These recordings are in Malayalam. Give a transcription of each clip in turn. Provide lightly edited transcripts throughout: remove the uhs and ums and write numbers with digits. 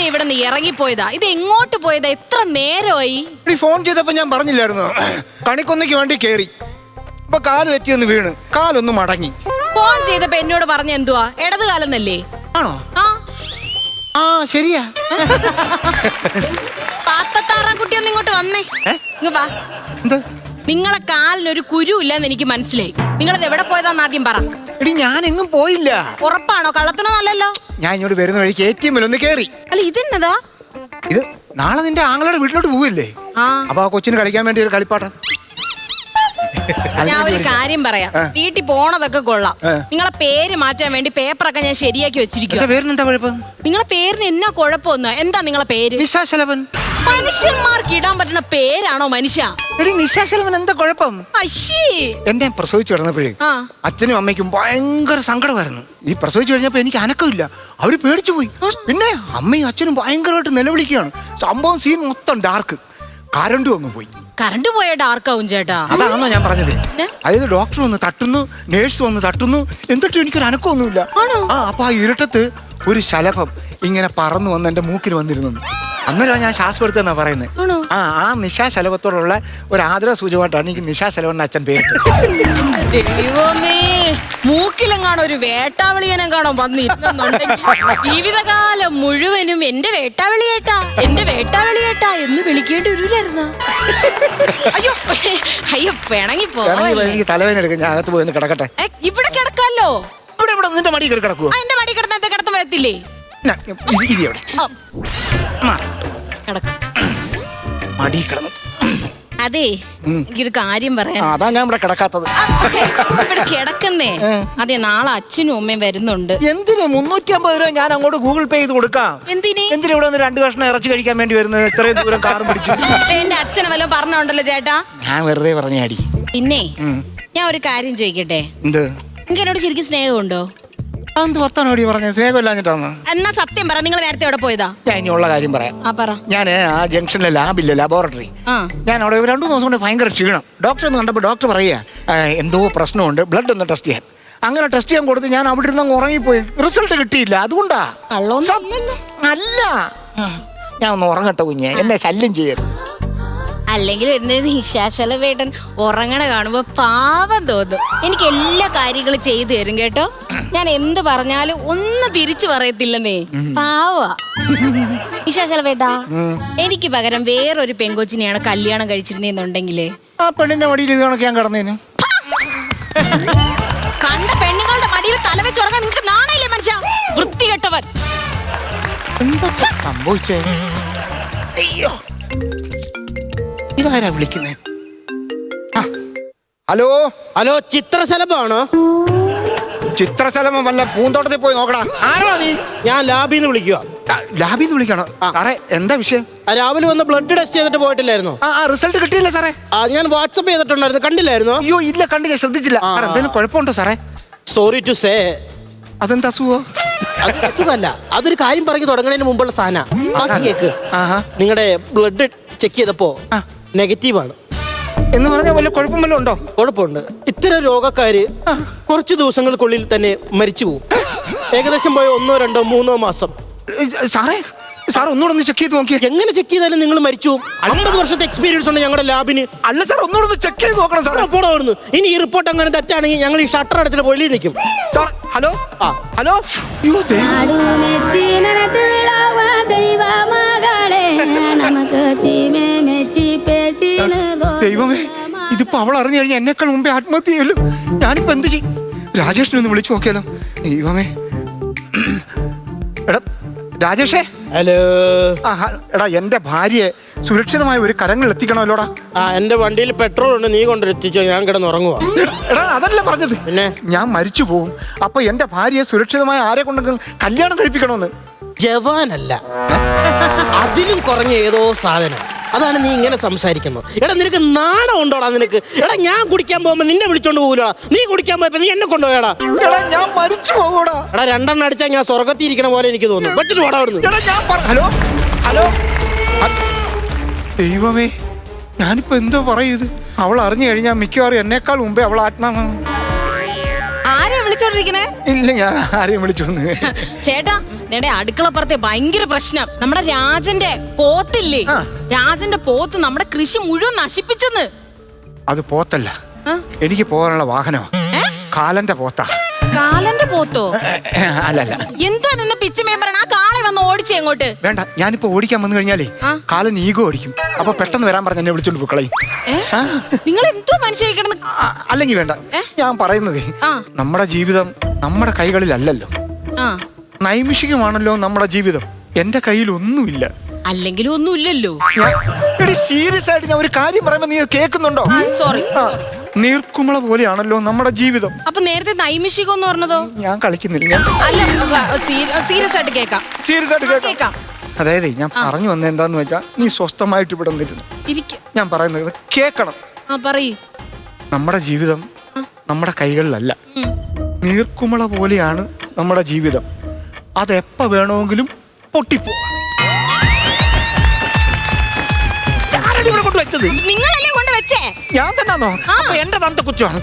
രാവിലെ ഇവിടെ നിന്ന് ഇറങ്ങിപ്പോയതാ. ഇത് എങ്ങോട്ട് പോയതാ? എത്ര നേരമായി? ഫോൺ ചെയ്തപ്പോ ഞാൻ പറഞ്ഞില്ലായിരുന്നു കണിക്കൊന്നയ്ക്ക് വേണ്ടി കേറി. ഇപ്പൊ കാല് തെറ്റിയൊന്ന് വീണ്, കാലൊന്ന് മടങ്ങി. ഫോൺ ചെയ്തപ്പോ എന്നോട് പറഞ്ഞ എന്തുവാ? ഇടത് കാലെന്നല്ലേ? ആണോ? ആ ആ ശരിയാ. പാത്തത്താറാം കുട്ടിയൊന്ന് ഇങ്ങോട്ട് വന്നേ. ഇങ്ങ് വാ. എന്താ? നിങ്ങളെ കാലിനൊരു കുരു ഇല്ലെന്ന് എനിക്ക് മനസ്സിലായി. നിങ്ങളത് എവിടെ പോയതാന്ന് ആദ്യം പറ. എടി ഞാൻ എങ്ങും പോയില്ല. ഉറപ്പാണോ? കള്ളത്തിനോ അല്ലല്ലോ? ഞാൻ ഇങ്ങോട്ട് വരുന്ന വഴിക്ക് ATM-ൽ ഒന്ന് കേറി. അല്ല ഇതെന്നതാ? ഇത് നാളെ നിന്റെ ആങ്ങളുടെ വീട്ടിലോട്ട് പോവില്ലേ? അപ്പൊ ആ കൊച്ചിന് കളിക്കാൻ വേണ്ടി ഒരു കളിപ്പാട്ടം. ഞാൻ ഒരു കാര്യം പറയാം. വീട്ടിൽ പോണതൊക്കെ കൊള്ളാം. നിങ്ങളെ പേര് മാറ്റാൻ വേണ്ടി പേപ്പറൊക്കെ ഞാൻ ശരിയാക്കി വെച്ചിരിക്കും. പേരിനെന്താ കുഴപ്പം? നിങ്ങളെ പേരിന് എന്നാ കുഴപ്പമൊന്നും? എന്താ നിങ്ങളെ പേര്? നിശാശലഭൻ. മനുഷ്യന്മാർക്ക് ഇടാൻ പറ്റുന്ന പേരാണോ മനുഷ്യ? നിശാശലഭൻ എന്താ കുഴപ്പം? എന്നെ പ്രസവിച്ചു കിടന്നപ്പോഴേ അച്ഛനും അമ്മയ്ക്കും ഭയങ്കര സങ്കടമായിരുന്നു. ഈ പ്രസവിച്ചു കഴിഞ്ഞപ്പോ എനിക്ക് അനക്കമില്ല. അവര് പേടിച്ചു പോയി. പിന്നെ അമ്മയും അച്ഛനും ഭയങ്കരമായിട്ട് നിലവിളിക്കുകയാണ്. സംഭവം സീൻ മൊത്തം ഡാർക്ക്. കരണ്ടും അങ്ങ് പോയി. കറണ്ട് പോയ ഡാർക്കാവും ചേട്ടാ. അതാണോ ഞാൻ പറഞ്ഞത്? അതായത് ഡോക്ടർ വന്ന് തട്ടുന്നു, നേഴ്സ് വന്ന് തട്ടുന്നു, എന്നിട്ടും എനിക്കൊരു അനക്കമൊന്നുമില്ല. അപ്പൊ ആ ഇരുട്ടത്ത് ഒരു ശലഭം ഇങ്ങനെ പറന്നു വന്ന് എന്റെ മൂക്കിൽ വന്നിരുന്നു. അന്നേരം ഞാൻ ശ്വാസം എടുത്തെന്നാ പറയുന്നത്. ആ നിശാശലഭത്തോടുള്ള ഒരു ആദര സൂചകമായിട്ടാണ് എനിക്ക് നിശാശലഭൻ അച്ഛൻ പേര്. ദൈവമേ, മൂക്കിലെങ്ങാണോ ഒരു വേട്ടാവിളിയനെങ്ങാണോ വന്നിരുന്നുണ്ടെങ്കിൽ ജീവിതകാലം മുഴുവനും എന്റെ വേട്ടാവിളിയേട്ടാ, എന്റെ വേട്ടാവിളിയേട്ടാ എന്ന് വിളിക്കേണ്ടി വരില്ലായിരുന്നു. അയ്യോ അയ്യോ, പിണങ്ങിപ്പോ. എനിക്ക് തലവേദന എടുക്കും. ഞാൻ അകത്ത് പോയി കിടക്കട്ടെ. ഇവിടെ കിടക്കാല്ലോ. ഇവിടെ നിന്റെ മടി കയറി കിടക്കുവോ? എന്റെ മടി കിടന്ന കിടത്തം വരത്തില്ലേ? മടി കിടന്നു. അതെ, എനിക്കൊരു കാര്യം പറയാം. അതാ ഞാൻ ഇവിടെ കിടക്കാത്തത്. ഇവിടെ കിടക്കുന്നേ. അതെ, നാളെ അച്ഛനും അമ്മയും വരുന്നുണ്ട്. എന്തിന്? 350 രൂപ ഞാൻ അങ്ങോട്ട് ഗൂഗിൾ പേ ചെയ്ത് കൊടുക്കാം. എന്തിന് ഇവിടെ നിന്ന് 2 കഷ്ണം ഇറച്ചി കഴിക്കാൻ വേണ്ടി വരുന്നത്? ഇത്രയും ദൂരം കാറും പിടിച്ചു. എന്റെ അച്ഛനെ വല്ലതും പറഞ്ഞോണ്ടല്ലോ ചേട്ടാ. ഞാൻ വെറുതെ പറഞ്ഞാടി. പിന്നെ ഞാൻ ഒരു കാര്യം ചോദിക്കട്ടെ. എന്ത്? എനിക്ക് എന്നോട് ശരിക്കും സ്നേഹമുണ്ടോ? അതെന്ത് വർത്താനോടി പറഞ്ഞ? സ്നേഹമില്ലാഞ്ഞിട്ടാന്ന്? എന്നാ സത്യം പറ, നിങ്ങൾ നേരത്തെ എവിടെ പോയതാ? ഞാൻ ഇനിയുള്ള കാര്യം പറയാം. ഞാൻ ആ ജംഗ്ഷനിലെ ലാബില്ലേ, ലബോറട്ടറി, ഞാൻ അവിടെ 2 ദിവസം കൊണ്ട് ഭയങ്കര ക്ഷീണം. ഡോക്ടർ ഒന്ന് കണ്ടപ്പോൾ ഡോക്ടർ പറയുക എന്തോ പ്രശ്നമുണ്ട്, ബ്ലഡ് ഒന്ന് ടെസ്റ്റ് ചെയ്യാൻ. അങ്ങനെ ടെസ്റ്റ് ചെയ്യാൻ കൊടുത്ത് ഞാൻ അവിടെ ഇരുന്ന് ഉറങ്ങിപ്പോയി. റിസൾട്ട് കിട്ടിയില്ല. അതുകൊണ്ടാ. അല്ല, ഞാൻ ഒന്ന് ഉറങ്ങട്ടെ കുഞ്ഞെ, എന്നെ ശല്യം ചെയ്യരുത്. അല്ലെങ്കിൽ വരുന്നത് നിശാശലഭേട്ടൻ ഉറങ്ങണ കാണുമ്പോ പാവം തോന്നും. എനിക്ക് എല്ലാ കാര്യങ്ങളും ചെയ്തു തരും കേട്ടോ. ഞാൻ എന്ത് പറഞ്ഞാലും ഒന്ന് തിരിച്ചു പറയത്തില്ലെന്നേ. പാവാ നിശാശലഭേട്ടാ. എനിക്ക് പകരം വേറൊരു പെങ്കൊച്ചിനെയാണ് കല്യാണം കഴിച്ചിരുന്നെന്നുണ്ടെങ്കിലേ ആ പെണ്ണിന്റെ മടിയിൽ ഇത് കണക്ക് ഞാൻ കിടന്നേന്. കണ്ട പെണ്ണുങ്ങളുടെ മടിയിൽ തല വെച്ചുറങ്ങാൻ നിങ്ങൾക്ക് നാണയില്ലേ മനുഷ്യ? വൃത്തികെട്ടവൻ. എന്താ സംഭവിച്ചേ? അയ്യോ, ഇതാരാ വിളിക്കുന്നേ? ഹലോ ഹലോ, ചിത്രശലഭമാണോ? ചിത്രശലഭം വല്ല പൂന്തോട്ടത്തിൽ പോയി നോക്കടാ. ആരാ നീ? ഞാൻ ലാബിൽ നിന്ന് വിളിക്കുക. ലാബിൽ നിന്ന് വിളിക്കണോ? സാറേ എന്താ വിഷയം? രാവിലെ വന്ന് ബ്ലഡ് ടെസ്റ്റ് ചെയ്തിട്ട് പോയിട്ടില്ലായിരുന്നോ? റിസൾട്ട് കിട്ടിയില്ല സാറേ. ഞാൻ വാട്സപ്പ് ചെയ്തിട്ടുണ്ടായിരുന്നു, കണ്ടില്ലായിരുന്നോ? അയ്യോ ഇല്ല, കണ്ടില്ല, ശ്രദ്ധിച്ചില്ല. എന്തെങ്കിലും കുഴപ്പമുണ്ടോ സാറേ? Sorry to say. അതെന്താ അസുഖോ? അസുഖമല്ല, അതൊരു കാര്യം പറഞ്ഞു തുടങ്ങുന്നതിന് മുമ്പുള്ള സാധന. കേക്ക്, നിങ്ങളുടെ ബ്ലഡ് ചെക്ക് ചെയ്തപ്പോ നെഗറ്റീവാണ് എന്ന് പറഞ്ഞാൽ വല്ല കുഴപ്പം വല്ലതും ഉണ്ടോ? കുഴപ്പമുണ്ട്. ഇത്തരം രോഗക്കാര് കുറച്ച് ദിവസങ്ങൾക്കുള്ളിൽ തന്നെ മരിച്ചു പോകും. ഏകദേശം പോയ 1, 2, 3 മാസം. സാർ ഒന്നുകൂടെ ഒന്ന് ചെക്ക് ചെയ്ത് നോക്കിയേ. എങ്ങനെ ചെക്ക് ചെയ്താലും നിങ്ങൾ മരിച്ചു പോകും. 50 വർഷത്തെ എക്സ്പീരിയൻസ് ഉണ്ട് ഞങ്ങളുടെ ലാബിന്. അല്ല സാർ, ഒന്നുകൂടെ ഒന്ന് ചെക്ക് ചെയ്ത് നോക്കണം സാർ. പോടുന്നു. ഇനി ഈ റിപ്പോർട്ട് അങ്ങനെ തെറ്റാണെങ്കിൽ ഞങ്ങൾ ഈ ഷട്ടർ അടച്ചിട്ട് വെളിയിൽ നിൽക്കും. Hello hello. ദൈവമേ, ഇതിപ്പോ അവൾ അറിഞ്ഞു കഴിഞ്ഞാൽ എന്നെക്കാൾ മുമ്പേ ആത്മഹത്യ ചെയ്യല്ലോ. ഞാനിപ്പോ എന്ത് ചെയ്യും? രാജേഷിനെ ഒന്ന് വിളിച്ചു നോക്കിയാലോ? ദൈവമേ. എടാ രാജേഷേ. ഹലോ. എടാ, എന്റെ ഭാര്യയെ സുരക്ഷിതമായ ഒരു കരങ്ങൾ എത്തിക്കണമല്ലോടാ. എന്റെ വണ്ടിയിൽ പെട്രോൾ ഉണ്ട്, നീ കൊണ്ടെത്തിച്ചോ, ഞാൻ കിടന്നുറങ്ങുവാ. എടാ അതല്ല പറഞ്ഞത്, പിന്നെ ഞാൻ മരിച്ചു പോകും. അപ്പൊ എന്റെ ഭാര്യയെ സുരക്ഷിതമായ ആരെ കൊണ്ടെങ്കിലും കല്യാണം കഴിപ്പിക്കണമെന്ന്. ജവാനല്ല, അതിലും കുറഞ്ഞ ഏതോ സാധനം. അതാണ് നീ ഇങ്ങനെ സംസാരിക്കുന്നത്. എടാ നിനക്ക് നാണം ഉണ്ടോടാ നിനക്ക്? എടാ ഞാൻ കുടിക്കാൻ പോകുമ്പോ നിന്നെ വിളിച്ചോണ്ട് പോകൂലടാ. നീ കുടിക്കാൻ പോയപ്പോ നീ എന്നെ കൊണ്ടുപോയടാ. എടാ ഞാൻ മരിച്ചു പോകൂടാ. എടാ 2 അടിച്ചാൽ ഞാൻ സ്വർഗത്തിൽ ഇരിക്കണ പോലെ എനിക്ക് തോന്നുന്നു. വെച്ചിട്ട് പോടാ അവിടുന്ന്. Hello hello. ദൈവമേ, ഞാനിപ്പോ എന്തോ പറയത്? അവൾ അറിഞ്ഞു കഴിഞ്ഞാൽ മിക്കവാറും എന്നെക്കാൾ മുമ്പേ അവൾ ആത്മാ. ആരെയാ വിളിച്ചോണ്ടിരിക്കണേ? ഇല്ല, ഞാൻ ആരെയും വിളിച്ചോന്ന്. ചേട്ടാ, എന്റെ അടുക്കളപ്പുറത്തെ ഭയങ്കര പ്രശ്നം. നമ്മുടെ രാജന്റെ പോത്തില്ലേ, രാജന്റെ പോത്ത് നമ്മുടെ കൃഷി മുഴുവൻ നശിപ്പിച്ചെന്ന്. അത് പോത്തല്ല, എനിക്ക് പോകാനുള്ള വാഹനമാ. കാലന്റെ പോത്താ. കാലന്റെ പോത്തോ? അല്ലല്ല. എന്തോ നിന്ന് പിച്ച് മേമ്പറ ആ കാളെ വന്ന് ഓടിച്ചേ അങ്ങോട്ട്. വേണ്ട, ഞാനിപ്പോ ഓടിക്കാൻ വന്നു കഴിഞ്ഞാലേ കാലൻ ഈഗോ ഓടിക്കും. അപ്പൊ പെട്ടെന്ന് വരാൻ പറഞ്ഞ എന്നെ വിളിച്ചോണ്ട് പോക്കളയും. നിങ്ങൾ എന്തോ മനുഷ്യരിക്കണം. അല്ലെങ്കിൽ വേണ്ട, ഞാൻ പറയുന്നതേ നമ്മുടെ ജീവിതം നമ്മുടെ കൈകളിലല്ലല്ലോ, നൈമിഷികമാണല്ലോ നമ്മുടെ ജീവിതം. എന്റെ കയ്യിൽ ഒന്നുമില്ല. അല്ലെങ്കിലും ഒന്നുമില്ലല്ലോ. സീരിയസ് ആയിട്ട് ഞാൻ ഒരു കാര്യം പറയുമ്പോ നീ കേൾക്കുന്നുണ്ടോ? സോറി. നീർക്കുമള പോലെയാണല്ലോ നമ്മുടെ ജീവിതം. അപ്പൊ നേരത്തെ നൈമിഷികം എന്ന് പറഞ്ഞതോ? ഞാൻ കളിക്കുന്നില്ല. അല്ല, സീരിയസ് ആയിട്ട് കേക്കാം. സീരിയസ് ആയിട്ട് കേക്കാം. അതായത് ഞാൻ പറഞ്ഞു വന്നത് എന്താന്ന് വെച്ചാ, നീ സ്വസ്ഥമായിട്ട് ഇവിടെ വന്നിരുന്നു. ഞാൻ പറയുന്നത് കേക്കണം. പറയൂ. നമ്മുടെ ജീവിതം നമ്മുടെ കൈകളിലല്ല. നീർക്കുമള പോലെയാണ് നമ്മുടെ ജീവിതം. അതെപ്പ വേണമെങ്കിലും പൊട്ടിപ്പോ. കൊണ്ടുവച്ചത് നിങ്ങളല്ലേ കൊണ്ട് വെച്ചേ? ഞാൻ തന്നെയാണോ? എന്റെ തന്ത കുച്ചാണ്.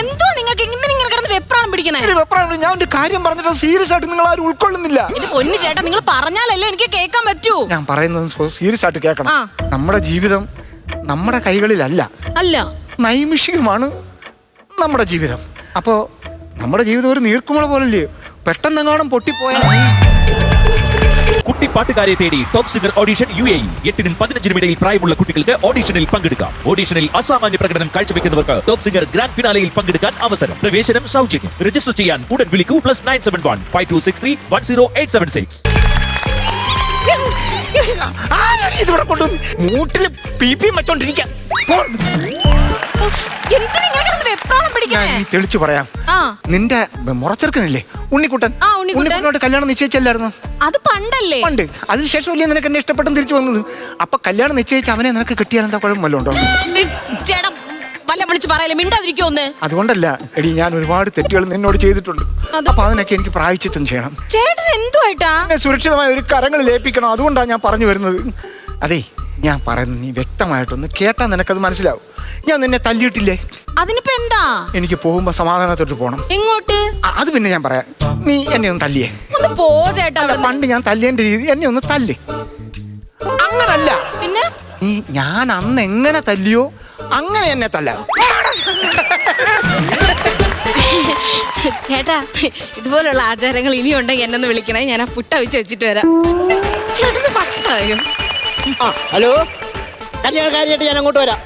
എന്തോ നിങ്ങൾക്ക് ഇങ്ങനെ കിടന്ന് വെപ്രാളം പിടിക്കണേ? ഞാൻ ഒരു കാര്യം പറഞ്ഞിട്ട് സീരിയസ് ആയിട്ട് നിങ്ങൾ ആരും ഉൾക്കൊള്ളുന്നില്ല. എന്റെ പൊന്നു ചേട്ടാ, നിങ്ങൾ പറഞ്ഞാലല്ലേ എനിക്ക് കേൾക്കാൻ പറ്റൂ. ഞാൻ പറയുന്നത് സീരിയസ് ആയിട്ട് കേൾക്കണം. നമ്മുടെ ജീവിതം നമ്മുടെ കൈകളിലല്ല, നൈമിഷികമാണ് നമ്മുടെ ജീവിതം. അപ്പോ നമ്മുടെ ജീവിതം ഒരു നീർക്കുമള പോലല്ലേ, പെട്ടെന്നെങ്ങാനും പൊട്ടിപ്പോയാൽ. കുട്ടി പാട്ടുകാരെ തേടി ടോപ്പ് സിംഗർ ഓഡിഷൻ UAE. 8-നും 15-നും ഇടയിൽ പ്രായമുള്ള കുട്ടികൾക്ക് ഓഡിഷനിൽ പങ്കെടുക്കാം. ഓഡിഷനിൽ അസാമാന്യ പ്രകടനം കാഴ്ചവെക്കുന്നവർക്ക് ടോപ്പ് സിംഗർ ഗ്രാൻഡ് ഫിനാലയിൽ പങ്കെടുക്കാൻ അവസരം. പ്രവേശനം സൗജന്യം. രജിസ്റ്റർ ചെയ്യാൻ ഉടൻ വിളിക്കൂ. +971 5263 10876. ഇതിവിടെ കൊണ്ട് മൂട്ടില് പി മറ്റോണ്ടിരിക്കാം. തെളിച്ചു പറയാം. നിന്റെ മുറച്ചെറുക്കനില്ലേ ഉണ്ണിക്കുട്ടൻ, ഉണ്ണിക്കുട്ടനോട് കല്യാണം നിശ്ചയിച്ചല്ലായിരുന്നു? അത് പണ്ടല്ലേ? പണ്ട്. അതിനുശേഷമല്ലേ നിനക്ക് എന്നെ ഇഷ്ടപ്പെട്ടും തിരിച്ചു വന്നത്. അപ്പൊ കല്യാണം നിശ്ചയിച്ച അവനെ നിനക്ക് കിട്ടിയാൽ എന്താ കുഴപ്പം വല്ലതും ഉണ്ടോ? അതുകൊണ്ടല്ല എടി, ഞാൻ ഒരുപാട് തെറ്റുകൾ നിന്നോട് ചെയ്തിട്ടുണ്ട്. അപ്പൊ അതിനൊക്കെ എനിക്ക് പ്രായശ്ചിത്തം ചെയ്യണം. സുരക്ഷിതമായ ഒരു കരങ്ങളിൽ ഏൽപ്പിക്കണം. അതുകൊണ്ടാണ് ഞാൻ പറഞ്ഞു വരുന്നത്. അതെ, ഞാൻ പറയുന്നത് നീ വ്യക്തമായിട്ടൊന്ന് കേട്ടാ നിനക്കത് മനസ്സിലാവും. ഞാൻ നിന്നെ തല്ലിയിട്ടില്ലേ? അതിനിപ്പോ എന്താ? എനിക്ക് പോകുമ്പോ സമാധാനത്തോട്ട് പോണം. എങ്ങോട്ട്? അത് പിന്നെ ഞാൻ പറയാം. നീ എന്നെ ഒന്ന് തല്ലിയേ. പണ്ട് ഞാൻ തല്ലിയതിന്റെ രീതി എന്നെ ഒന്ന് തല്ലി. അങ്ങനല്ല, പിന്നെ നീ ഞാൻ അന്ന് എങ്ങനെ തല്ലിയോ അങ്ങനെ എന്നെ തല്ല. ചേട്ടാ, ഇതുപോലുള്ള ആചാരങ്ങൾ ഇനി ഉണ്ടെങ്കിൽ എന്നൊന്ന് വിളിക്കണേ. ഞാൻ ആ പുട്ട വെച്ചിട്ട് വരാം. ഹലോ, കല്യാണക്കാരിയായിട്ട് ഞാൻ അങ്ങോട്ട് വരാം.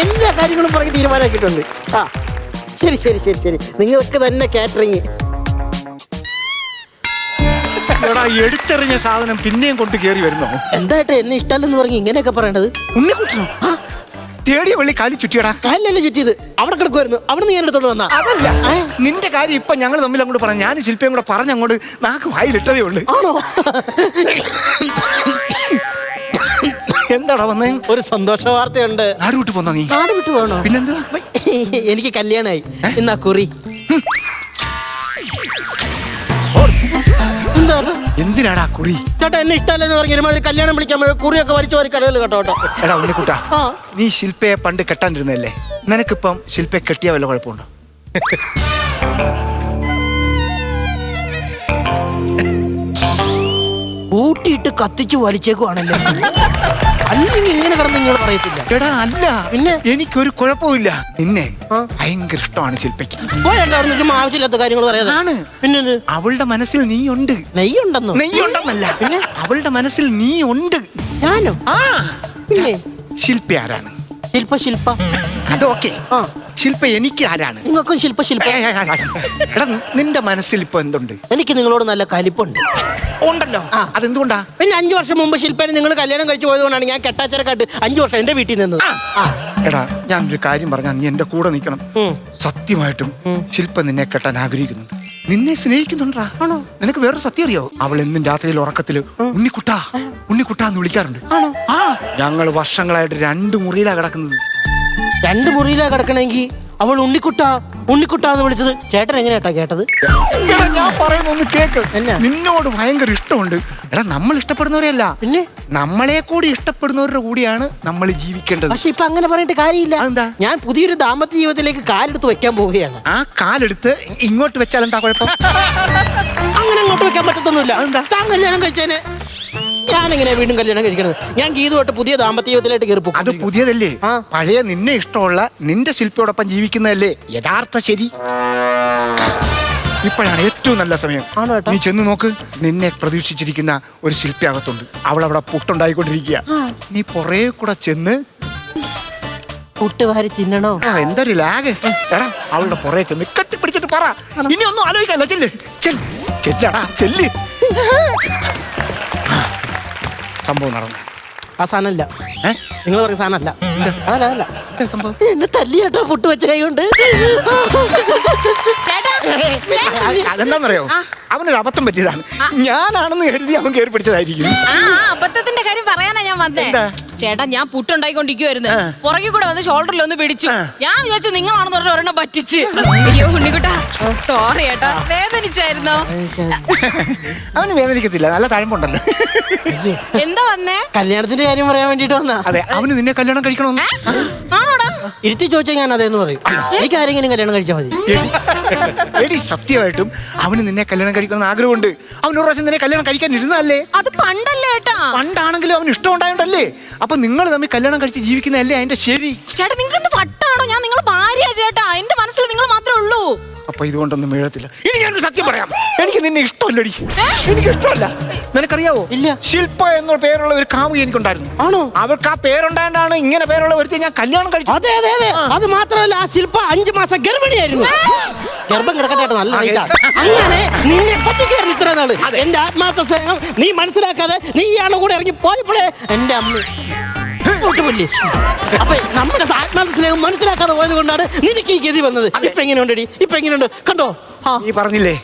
എല്ലാ കാര്യങ്ങളും പറഞ്ഞ് തീരുമാനമാക്കിയിട്ടുണ്ട്. ശരി ശരി ശരി ശരി, നിങ്ങൾക്ക് തന്നെ കാറ്ററിങ്. എടുത്തെറിഞ്ഞ സാധനം പിന്നെയും കൊണ്ട് കയറി വരുന്നോ? എന്തായിട്ട് എന്നെ ഇഷ്ടമല്ലെന്ന് പറഞ്ഞ് ഇങ്ങനെയൊക്കെ പറയണത്? ഉണ്ണിക്കുട്ടനോ? തേടിയ വെള്ളി കാലി ചുറ്റിയടാ. കാലിലല്ലേ ചുറ്റിയത്? അവിടെ കിടക്കുമായിരുന്നു. അവിടെ നിന്ന് ഞാൻ എടുത്തോണ്ട് വന്നാ. അതല്ല, നിന്റെ കാര്യം ഇപ്പൊ ഞങ്ങൾ തമ്മിൽ അങ്ങോട്ട് പറഞ്ഞു. ഞാൻ ശില്പയും കൂടെ പറഞ്ഞങ്ങോട്ട് നാക്ക് വായിലിട്ടതേ ഉള്ളു. ആണോ? എന്താടാ വന്നേ? ഒരു സന്തോഷ വാർത്തയുണ്ട്. നാട് വിട്ടു പോന്നോ നീ? നാട് വിട്ടു പോകണോ? പിന്നെന്താ? എനിക്ക് കല്യാണമായി. ഇന്നാ കുറി. എന്തിനാടാ കുറി? ചേട്ടാ, എന്നെ ഇഷ്ടമല്ലെന്ന് പറഞ്ഞ കല്യാണം വിളിക്കാൻ കുറിയൊക്കെ വലിച്ചു വാരി കടയിൽ കേട്ടോ. എടാ ഉണ്ണിക്കുട്ടാ, നീ ശില്പയെ പണ്ട് കെട്ടാണ്ടിരുന്നല്ലേ? നിനക്കിപ്പം ശില്പയെ കെട്ടിയ വല്ല കുഴപ്പമുണ്ടോ? കൂട്ടിയിട്ട് കത്തിച്ചു വലിച്ചേക്കുവാണല്ലോ. അല്ലെങ്കിൽ ഇങ്ങനെ കിടന്ന് നിങ്ങൾ പറയത്തില്ല. എടാ അല്ല, പിന്നെ എനിക്കൊരു കുഴപ്പമില്ല. നിന്നെ ഭയങ്കര ഇഷ്ടമാണ് ശില്പയ്ക്ക്. ആവശ്യമില്ലാത്ത കാര്യങ്ങൾ പറയാതെ. പിന്നെ അവളുടെ മനസ്സിൽ നീ ഉണ്ട്. നെയ്യുണ്ടെന്നോ? നെയ്യുണ്ടെന്നല്ല, പിന്നെ അവളുടെ മനസ്സിൽ നീ ഉണ്ട്. ഞാനോ? പിന്നെ ശില്പ ആരാണ്? ശില്പ അതൊക്കെ ശില്പ എനിക്ക് ആരാണ്? നിങ്ങൾക്കും ശില്പ. എടാ, നിന്റെ മനസ്സിൽ ഇപ്പൊ എന്തുണ്ട്? എനിക്ക് നിങ്ങളോട് നല്ല കലിപ്പുണ്ട്. ഉണ്ടല്ലോ. അതെന്തുകൊണ്ടാ? പിന്നെ 5 വർഷം മുമ്പ് ശില്പനെ നിങ്ങൾ കല്യാണം കഴിച്ചു പോയതുകൊണ്ടാണ് ഞാൻ കെട്ടാച്ചരക്കാട്ട് 5 വർഷം എന്റെ വീട്ടിൽ നിന്നത്. എടാ, ഞാനൊരു കാര്യം പറഞ്ഞാൽ നീ എന്റെ കൂടെ നിൽക്കണം. സത്യമായിട്ടും ശില്പ നിന്നെ കെട്ടാൻ ആഗ്രഹിക്കുന്നുണ്ട്. നിന്നെ സ്നേഹിക്കുന്നുണ്ടാ. നിനക്ക് വേറൊരു സത്യം അറിയോ? അവൾ എന്നും രാത്രിയിൽ ഉറക്കത്തില് ഉണ്ണിക്കുട്ടാ ഉണ്ണിക്കുട്ടാന്ന് വിളിക്കാറുണ്ട്. ഞങ്ങൾ വർഷങ്ങളായിട്ട് 2 മുറിയിലാ കിടക്കുന്നത്. 2 മുറിയിലാ കിടക്കണമെങ്കിൽ അവൾ ഉണ്ണിക്കുട്ടാന്ന് വിളിച്ചത്. ചേട്ടൻ എങ്ങനെയാട്ടാ കേട്ടത്? എടാ, ഞാൻ പറയുന്ന ഒന്ന് കേക്ക്. എന്നാ? നിന്നോട് ഭയങ്കര ഇഷ്ടമുണ്ട്. എടാ, നമ്മൾ ഇഷ്ടപ്പെടുന്നവരെയല്ല, പിന്നെ നമ്മളെ കൂടി ഇഷ്ടപ്പെടുന്നവരുടെ കൂടിയാണ് നമ്മൾ ജീവിക്കേണ്ടത്. പക്ഷെ ഇപ്പൊ അങ്ങനെ പറഞ്ഞിട്ട് കാര്യമില്ല. അതെന്താ? ഞാൻ പുതിയൊരു ദാമ്പത്യ ജീവിതത്തിലേക്ക് കാലെടുത്ത് വെക്കാൻ പോവുകയാണ്. ആ കാലെടുത്ത് ഇങ്ങോട്ട് വെച്ചാൽ എന്താ കുഴപ്പം? അങ്ങനെ അങ്ങോട്ട് വെക്കാൻ പറ്റത്തൊന്നുമില്ല. അതെന്താ? താൻ കല്യാണം കഴിച്ചേനെ ഞാൻ എങ്ങനെയാ വീണ്ടും കല്യാണം കഴിക്കണത്? ഞാൻ ഗീതുമായിട്ട് പുതിയ ദാമ്പത്യ ജീവിതത്തിലായിട്ട് കയറി പോകും. അത് പുതിയതല്ലേ? ആ. പഴയ നിന്നെ ഇഷ്ടമുള്ള നിന്റെ ശില്പിയോടൊപ്പം ജീവിക്കുന്നതല്ലേ യഥാർത്ഥ ശരി. ഇപ്പോഴാണ് ഏറ്റവും നല്ല സമയം. ആണോ ഏട്ടാ? നീ ചെന്ന് നോക്ക്, നിന്നെ പ്രതീക്ഷിച്ചിരിക്കുന്ന ഒരു ശില്പി അകത്തുണ്ട്. അവൾ അവിടെ പുട്ടുണ്ടായിക്കൊണ്ടിരിക്കുക. നീ പുറേ കൂടെ ചെന്ന് പുട്ടുവാരി തിന്നണോ? എന്തൊരു ലാഗ്. എടാ, അവളുടെ പുറകെ ചെന്ന് കെട്ടിപ്പിടിച്ചിട്ട് പറ, ഇനി ഒന്നും ആലോചിക്കല്ല, ചെല്ലടാ ചെല്ല്. സംഭവം നടന്നു. ആ സാധനമല്ല. നിങ്ങൾ പറഞ്ഞ സാധനമല്ല. അതല്ല സംഭവം. എന്നെ തല്ലി കേട്ടോ പുട്ട് വെച്ച കൈ കൊണ്ട്. ചേട്ടാ അതെന്താന്നറിയോ? അവനൊരു അബദ്ധം പറ്റിയതാണ്. ഞാനാണെന്ന് കരുതി അവൻ കയറി പിടിച്ചതായിരിക്കും. ആ അബദ്ധത്തിന്റെ കാര്യം പറയാനാ ഞാൻ വന്നേ. എന്താ? ചേട്ടാ, ഞാൻ പുട്ടുണ്ടായിക്കൊണ്ടിരിക്കുവായിരുന്നു. പുറകെ കൂടെ വന്ന് ഷോൾഡറിൽ ഒന്ന് പിടിച്ചു. ഞാൻ വിചാരിച്ചു നിങ്ങളാണെന്ന് പറഞ്ഞ ഒരെണ്ണം പറ്റിച്ച്. അയ്യോ ഉണ്ണിക്കുട്ടാ, സോറി ഏട്ടാ, വേദനിച്ചായിരുന്നോ? അവന് വേദനിക്കത്തില്ല, നല്ല തഴമ്പുണ്ടല്ലോ. എന്താ വന്നേ? കല്യാണത്തിന്റെ കാര്യം പറയാൻ വേണ്ടിട്ട് വന്നാ. അതെ, അവന് നിന്നെ കല്യാണം കഴിക്കണമെന്ന്. ആണോടാ? ഇരുത്തി ചോദിച്ചാൽ ഞാൻ അതേന്ന് പറയും. എനിക്ക് ആരെങ്കിലും കല്യാണം കഴിച്ചാൽ മതി. എടി, സത്യമായിട്ടും അവന് നിന്നെ കല്യാണം കഴിക്കണമെന്ന് ആഗ്രഹമുണ്ട്. അവൻ ഒരു പ്രാവശ്യം നിന്നെ കല്യാണം കഴിക്കാൻ ഇരുന്നതല്ലേ? അത് പണ്ടല്ലേ ഏട്ടാ? പണ്ടാണെങ്കിലും അവന് ഇഷ്ടം ഉണ്ടായോണ്ടല്ലേ. അപ്പൊ നിങ്ങൾ തമ്മിൽ കല്യാണം കഴിച്ച് ജീവിക്കുന്നതല്ലേ അതിന്റെ ശരി. ചേട്ടാ, നിങ്ങൾക്ക് വട്ടാണോ? ഞാൻ നിങ്ങളെ ഭാര്യ ചേട്ടാ. എന്റെ മനസ്സിൽ നിങ്ങൾ മാത്രമേ ഉള്ളൂ. അപ്പൊ ഇതുകൊണ്ടൊന്നും വീഴത്തില്ല. ഇനി ഞാനൊരു സത്യം പറയാം, എനിക്ക് നിന്നെ ഇഷ്ടമല്ലടി. എനിക്ക് ഇഷ്ടമല്ല. നിനക്കറിയാവോ? ഇല്ല. ശില്പ എന്ന പേരുള്ള ഒരു കാമുകി എനിക്കുണ്ടായിരുന്നു. ആണോ? അവർക്ക് ആ പേരുണ്ടായോണ്ടാണ് ഇങ്ങനെ പേരുള്ള ഒരുത്തി ഞാൻ കല്യാണം കഴിച്ചു. അതെ അതെ അതെ. അത് മാത്രമല്ല, ആ ശില്പ 5 മാസം ഗർഭിണിയായിരുന്നു. ഗർഭം കിടക്കട്ടെ, നല്ല റേറ്റാ. അങ്ങനെ നിന്നെ പറ്റിക്കായിരുന്നു ഇത്ര നാള്. എന്റെ ആത്മാർത്ഥ സ്നേഹം നീ മനസ്സിലാക്കാതെ നീ ഇയാളുടെ കൂടെ ഇറങ്ങി പോയപ്പോഴേ എന്റെ അമ്മ ല്ലേ. അപ്പൊ നമ്മുടെ ആത്മാർത്ഥ സ്നേഹം മനസ്സിലാക്കാതെ പോയത് കൊണ്ടാണ് നിനക്ക് ഈ ഗതി വന്നത്. ഇപ്പൊ എങ്ങനെയുണ്ടടി? ഇപ്പൊ എങ്ങനെയുണ്ട്? കണ്ടോ? നീ പറഞ്ഞില്ലേ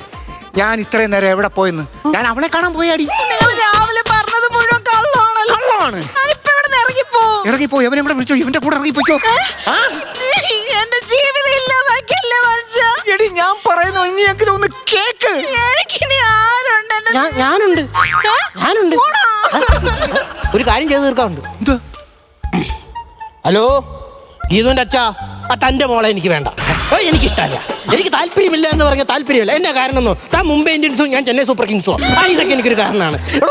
ഞാൻ ഇത്രയും നേരം എവിടെ പോയെന്ന്? ഞാൻ അവളെ കാണാൻ പോയാടി. നിങ്ങൾ രാവിലെ പറഞ്ഞത് മുഴുവൻ കള്ളമാണല്ലോ. കള്ളമാണ്. ഞാനിപ്പോ ഇവിടെ ഇറങ്ങിപ്പോ. ഇറങ്ങിപ്പോയി. അവനെ കൂടെ വിളിച്ചോ, ഇവന്റെ കൂടെ ഇറങ്ങിപ്പോയിക്കോ. എന്റെ ജീവിതം ഇല്ലാതാക്കിയല്ലേ മനുഷ്യ. എടി, ഞാൻ പറയുന്നു, ഇനിയെങ്കിലും ഒന്ന് കേക്ക്. എനിക്കിനി ആരുണ്ട്? ഞാനുണ്ട്. ഒരു കാര്യം ചെയ്ത് തീർക്കാറുണ്ട്. എന്ത്? ഹലോ, ഗീതുവിന്റെ അച്ഛാ, ആ തന്റെ മോളെ എനിക്ക് വേണ്ട. എനിക്കിഷ്ടമല്ല, എനിക്ക് താല്പര്യമില്ല എന്ന് പറഞ്ഞ താല്പര്യമില്ല. എന്നാ കാരണം എന്നോ, താൻ മുംബൈ ഇന്ത്യൻസും ഞാൻ ചെന്നൈ സൂപ്പർ കിങ്സും. ഇതൊക്കെ എനിക്കൊരു കാരണമാണ്. എടോ,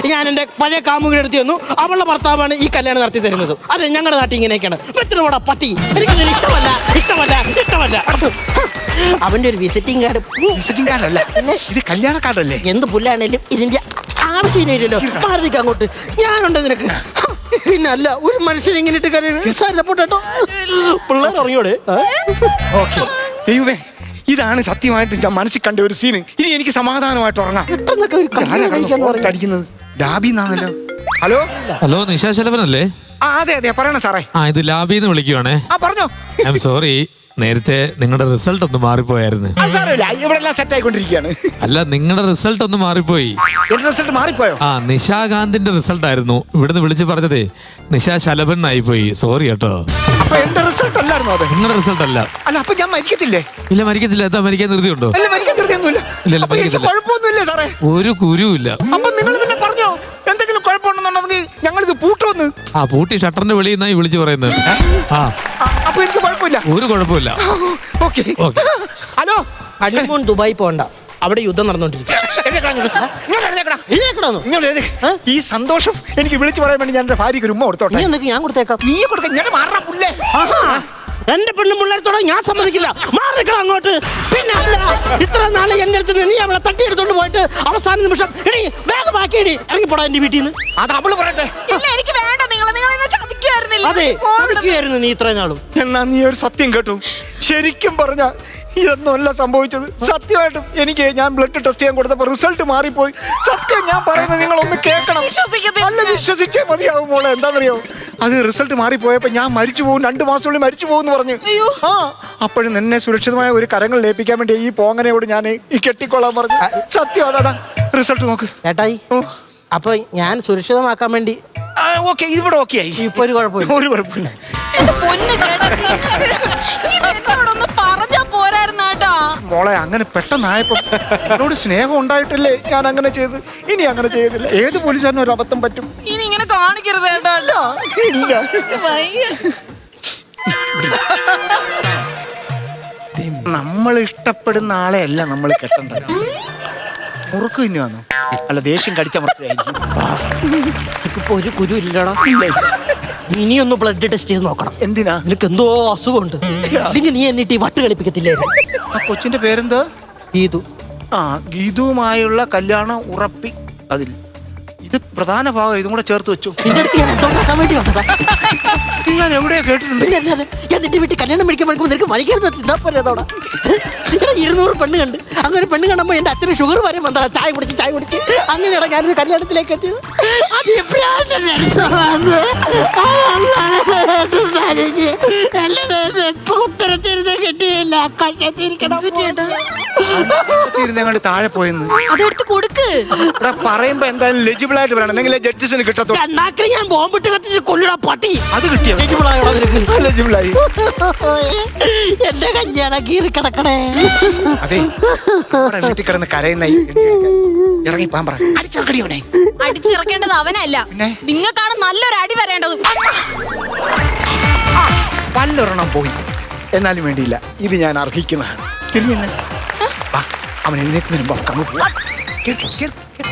ഞാൻ എന്റെ പഴയ കാമുകിയുടെ അടുത്ത് വന്നു. അവളുടെ ഭർത്താവാണ് ഈ കല്യാണം നടത്തി തരുന്നത്. അതെ, ഞങ്ങളുടെ നാട്ടിൽ ഇങ്ങനെയൊക്കെയാണ്. വെച്ചിട്ട് പട്ടി. എനിക്ക് ഇഷ്ടമല്ല. അവന്റെ ഒരു വിസിറ്റിംഗ് കാർഡ്. വിസിറ്റിംഗ് കാർഡല്ല, ഇത് കല്യാണ കാർഡല്ലേ? എന്ത് പുല്ലാണേലും ഇതിന്റെ ആവശ്യമില്ലല്ലോ. മാറുതിക്ക് അങ്ങോട്ട്. ഞാനുണ്ട് നിനക്ക്. പിന്നല്ല, ഒരു മനുഷ്യൻ ഇങ്ങനെ ഇട്ട് പോട്ടോ. പിള്ളേർ ഇറങ്ങിയോടെ. ഓക്കെ, ദൈവമേ, ഇതാണ് സത്യമായിട്ട് ഞാൻ മനസ്സിൽ കണ്ട ഒരു സീന്. ഇനി എനിക്ക് സമാധാനമായിട്ട് ഉറങ്ങാം. പെട്ടെന്നൊക്കെ ഒരു കല്യാണം കഴിക്കാന്ന് പറഞ്ഞു. അടിക്കുന്നത് ഡാബിന്നാണല്ലോ. Hello hello, നിശാ ശലഭനല്ലേ? അതെ പറയണ സാറേ. ഇത് ലാബിന്ന് വിളിക്കുവാണേ. പറഞ്ഞോ. ഐ എം സോറി, നേരത്തെ നിങ്ങളുടെ റിസൾട്ട് ഒന്ന് മാറിപ്പോയായിരുന്നു. സാരമില്ല, ഇവിടെ എല്ലാം സെറ്റ് ആയിക്കൊണ്ടിരിക്കുകയാണ്. അല്ല, നിങ്ങളുടെ റിസൾട്ട് ഒന്ന് മാറിപ്പോയി. എന്റെ റിസൾട്ട് മാറിപ്പോയോ? നിശാകാന്തിന്റെ റിസൾട്ട് ആയിരുന്നു. ഇവിടുന്ന് വിളിച്ച് പറഞ്ഞതേ നിശാ ശലഭൻ ആയിപ്പോയി. സോറി കേട്ടോ. അപ്പൊ എന്റെ റിസൾട്ട് അല്ലായിരുന്നോ അത്? നിങ്ങളുടെ റിസൾട്ട് അല്ല. അല്ല, അപ്പൊ ഞാൻ മരിക്കത്തില്ലേ? ഇല്ല, മരിക്കത്തില്ല. എന്താ, മരിക്കാൻ ധൃതിയുണ്ടോ? അല്ല, മരിക്കാൻ ധൃതിയൊന്നുമില്ല. ഇല്ല, അപ്പൊ എനിക്ക് കുഴപ്പമൊന്നുമില്ല സാറേ. ഒരു കുരുവില്ല. അപ്പൊ നിങ്ങൾ പിന്നെ പറഞ്ഞോ, എന്തെങ്കിലും കുഴപ്പമുണ്ടെന്നുണ്ടെങ്കിൽ ഞങ്ങളിത് പൂട്ടുവന്ന്. പൂട്ടി ഷട്ടറിന്റെ വെളിയിൽ നിന്നായി വിളിച്ചു പറയുന്നത്. അപ്പൊ എനിക്ക് കുഴപ്പമില്ല. ഒരു കുഴപ്പമില്ല. ഓക്കെ. ഹലോ, ഹണിമൂൺ ദുബായി പോണ്ട, അവിടെ യുദ്ധം നടന്നോണ്ടിരിക്കും. ഈ സന്തോഷം എനിക്ക് വിളിച്ചു പറയാൻ വേണ്ടി ഞാൻ എന്റെ ഭാര്യക്ക് ഒരു ഉമ്മ കൊടുത്തോട്ടെ. ഞാൻ കൊടുത്തേക്കാം. നീ കൊടുക്കാൻ ഞാൻ മാറാ പുല്ലേ. എന്റെ പെണ്ണും പിള്ളേരത്തോടെ ഞാൻ സമ്മതിക്കില്ല. മാറിക്കണം അങ്ങോട്ട്. പിന്നെ അല്ല, ഇത്ര നാളെ എന്റെ അടുത്ത് നീ അവളെ തട്ടിയെടുത്തോണ്ട് പോയിട്ട് അവസാന നിമിഷം വേഗം ബാക്കിയടി ഇറങ്ങിപ്പോടാ എന്റെ വീട്ടിൽ നിന്ന്. അത് അവള് പറയട്ടെ. ഇല്ല, എനിക്ക് വേണ്ട. നിങ്ങൾ എന്നെ ചതിക്കുമായിരുന്നില്ല. അതെ, ചതിക്കുകയായിരുന്നു നീ ഇത്ര നാളും. എന്നാ നീ ഒരു സത്യം കേട്ടു. ശരിക്കും പറഞ്ഞ ഇതൊന്നുമല്ല സംഭവിച്ചത്. സത്യമായിട്ടും എനിക്ക് ഞാൻ ബ്ലഡ് ടെസ്റ്റ് ചെയ്യാൻ കൊടുത്തപ്പോ റിസൾട്ട് മാറിപ്പോയി. സത്യം ഞാൻ പറയുന്നത് നിങ്ങൾ ഒന്ന് കേൾക്കണം. അല്ല, വിശ്വസിച്ചേ മതിയാവും മോളെ. എന്താണെന്നറിയോ, അത് റിസൾട്ട് മാറിപ്പോയപ്പോ ഞാൻ മരിച്ചു പോകും, 2 മാസത്തിനുള്ളിൽ മരിച്ചു പോകുമെന്ന് പറഞ്ഞു. അപ്പോഴും എന്നെ സുരക്ഷിതമായ ഒരു കരങ്ങൾ ലയിപ്പിക്കാൻ വേണ്ടി ഈ പോങ്ങനയോട് ഞാൻ ഈ കെട്ടിക്കൊള്ളാൻ പറഞ്ഞു. സത്യം അതാ. റിസൾട്ട് നോക്ക് ചേട്ടായി. അപ്പൊ ഞാൻ സുരക്ഷിതമാക്കാൻ വേണ്ടി ഓക്കെ, ഇവിടെ ഓക്കെ ആയി. ഇപ്പൊ ഒരു കുഴപ്പമില്ല. ഒരു കുഴപ്പമില്ല. എന്റെ പൊന്ന് ചേട്ടാ ഇതെന്നോടൊന്ന് പറഞ്ഞാ പോരായിരുന്ന കേട്ടോ. മോളെ അങ്ങനെ പെട്ടെന്നായപ്പോ എന്നോട് സ്നേഹം ഉണ്ടായിട്ടല്ലേ ഞാൻ അങ്ങനെ ചെയ്ത്. ഇനി അങ്ങനെ ചെയ്തില്ല. ഏത് പോലീസുകാരനും ഒരു അബദ്ധം പറ്റും. ഇനി ഇങ്ങനെ കാണിക്കരുത് കേട്ടോ കേട്ടോ. ഇല്ല. വയ്യ. നമ്മൾ ഇഷ്ടപ്പെടുന്ന ആളെ അല്ല നമ്മൾ കെട്ടേണ്ടത്. മുറുക്കു ഇന്നുവാന്നോ അല്ല ദേഷ്യം കടിച്ചമർത്തുകയായിരിക്കും. എനിക്കിപ്പോ ഒരു കുരു ഇല്ലടാ. ഇനിയൊന്ന് ബ്ലഡ് ടെസ്റ്റ് ചെയ്ത് നോക്കണം. എന്തിനാ? നിനക്ക് എന്തോ അസുഖമുണ്ട്. അല്ലെങ്കിൽ നീ എന്നിട്ട് ഈ വട്ട് കളിപ്പിക്കത്തില്ലേ? ആ കൊച്ചിന്റെ പേരെന്താ? ഗീതു. ആ ഗീതുവുമായുള്ള കല്യാണം ഉറപ്പി. അതിൽ ഇത് പ്രധാന ഭാഗം. ഇതും കൂടെ ചേർത്ത് വെച്ചു. നിന്റെ അടുത്ത് ഞാൻ എന്തോണ്ടാക്കാൻ വേണ്ടി വന്നതാ. ഞാൻ എവിടെയാ കേട്ടിട്ടുണ്ട്. പിന്നെ അല്ലാതെ ഞാൻ നിന്റെ വീട്ടിൽ കല്യാണം മേടിക്കാൻ പഠിക്കുമ്പോൾ നിനക്ക് മണിക്കരുന്ന് തിന്നാ പോലെ അതോടെ 200 പെണ്ണ് കണ്ട്. അങ്ങനെ പെണ്ണ് കാണുമ്പോൾ എന്റെ അച്ഛന് ഷുഗർ വരെ വന്നതാ. ചായ കുടിച്ച് അങ്ങനെയാണ് ഞാനൊരു കല്യാണത്തിലേക്ക് എത്തിയത്. അത് ഉത്തരത്തിരുന്ന് കിട്ടിയില്ല. ഞങ്ങൾ താഴെ പോയെന്ന് അതെടുത്ത് കൊടുക്ക്. ഇവിടെ പറയുമ്പോ എന്തായാലും ലെജിബിൾ ആയിട്ട് പറയണം. എന്തെങ്കിലും ജഡ്ജസിന് കിട്ടത്തുള്ളൂ. നാക്കിൽ ഞാൻ ബോംബിട്ട് കത്തിച്ച് കൊല്ലടാ പട്ടി. അത് കിട്ടിയോ? ലെജിബിൾ ആയി. എന്റെ കല്യാണം കീറി കിടക്കണേ. അതെ വീട്ടിൽ കിടന്ന് കരയുന്ന ഇറങ്ങി പാൻ പറ. അടിച്ചിറക്കടി അവനെ. അടിച്ചിറക്കേണ്ടത് അവനല്ല, പിന്നെ? നിങ്ങൾക്കാണ് നല്ലൊരു അടി വരേണ്ടത്. പല്ലൊരെണ്ണം പോയി. എന്നാലും വേണ്ടിയില്ല, ഇത് ഞാൻ അർഹിക്കുന്നതാണ്. തിരിഞ്ഞെന്ന് അവൻ എഴുന്നേൽക്കുന്നതിന് മുമ്പ് നമുക്ക് അങ്ങ് പോവാം. കേറ്, കേറ്, കേറ്.